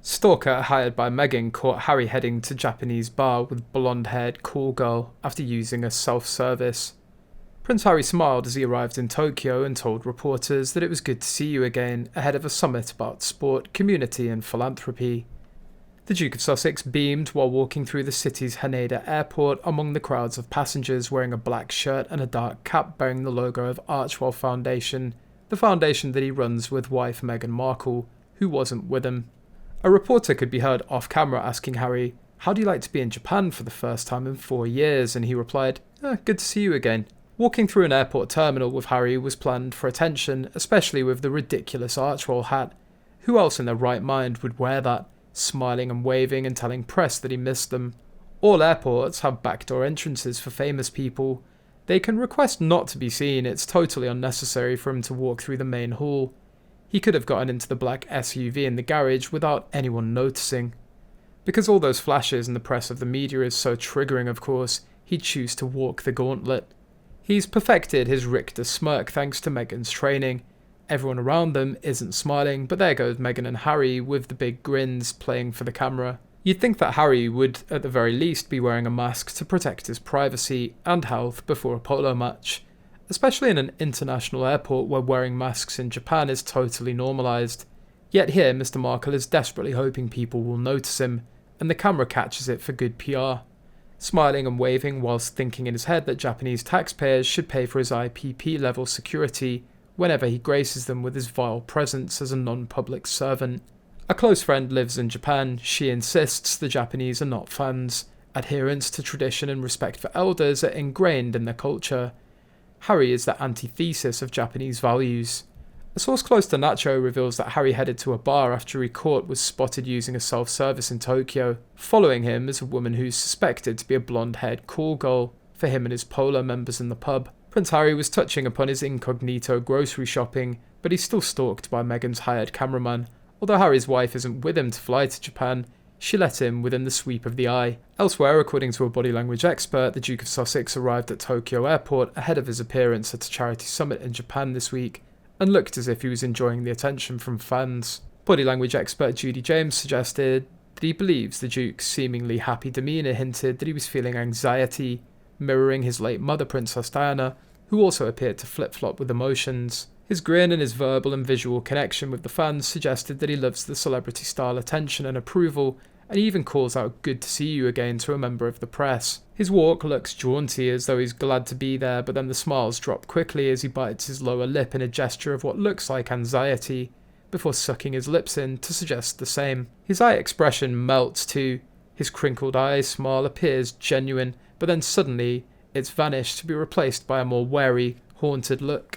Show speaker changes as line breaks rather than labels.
Stalker hired by Meghan caught Harry heading to Japanese bar with blonde-haired call girl after using a self-service. Prince Harry smiled as he arrived in Tokyo and told reporters that it was good to see you again ahead of a summit about sport, community and philanthropy. The Duke of Sussex beamed while walking through the city's Haneda Airport among the crowds of passengers wearing a black shirt and a dark cap bearing the logo of Archewell Foundation, the foundation that he runs with wife Meghan Markle, who wasn't with him. A reporter could be heard off-camera asking Harry, "How do you like to be in Japan for the first time in 4 years?" and he replied, "Good to see you again." Walking through an airport terminal with Harry was planned for attention, especially with the ridiculous Archewell hat. Who else in their right mind would wear that, smiling and waving and telling press that he missed them? All airports have backdoor entrances for famous people. They can request not to be seen, it's totally unnecessary for him to walk through the main hall. He could have gotten into the black SUV in the garage without anyone noticing. Because all those flashes and the press of the media is so triggering, of course, he'd choose to walk the gauntlet. He's perfected his Richter smirk thanks to Meghan's training. Everyone around them isn't smiling, but there goes Meghan and Harry with the big grins playing for the camera. You'd think that Harry would, at the very least, be wearing a mask to protect his privacy and health before a polo match, especially in an international airport where wearing masks in Japan is totally normalised. Yet here, Mr. Markle is desperately hoping people will notice him, and the camera catches it for good PR. Smiling and waving whilst thinking in his head that Japanese taxpayers should pay for his IPP-level security whenever he graces them with his vile presence as a non-public servant. A close friend lives in Japan. She insists the Japanese are not fans. Adherence to tradition and respect for elders are ingrained in their culture. Harry is the antithesis of Japanese values. A source close to Nacho reveals that Harry headed to a bar after he was spotted using a self-service in Tokyo. Following him is a woman who's suspected to be a blonde-haired call girl for him and his polo members in the pub. Prince Harry was touching upon his incognito grocery shopping, but he's still stalked by Meghan's hired cameraman. Although Harry's wife isn't with him to fly to Japan, she let him within the sweep of the eye. Elsewhere, according to a body language expert, the Duke of Sussex arrived at Tokyo Airport ahead of his appearance at a charity summit in Japan this week, and looked as if he was enjoying the attention from fans. Body language expert Judy James suggested that he believes the Duke's seemingly happy demeanour hinted that he was feeling anxiety, mirroring his late mother Princess Diana, who also appeared to flip-flop with emotions. His grin and his verbal and visual connection with the fans suggested that he loves the celebrity-style attention and approval, and he even calls out "good to see you again" to a member of the press. His walk looks jaunty as though he's glad to be there, but then the smiles drop quickly as he bites his lower lip in a gesture of what looks like anxiety, before sucking his lips in to suggest the same. His eye expression melts too. His crinkled eye smile appears genuine, but then suddenly it's vanished to be replaced by a more wary, haunted look.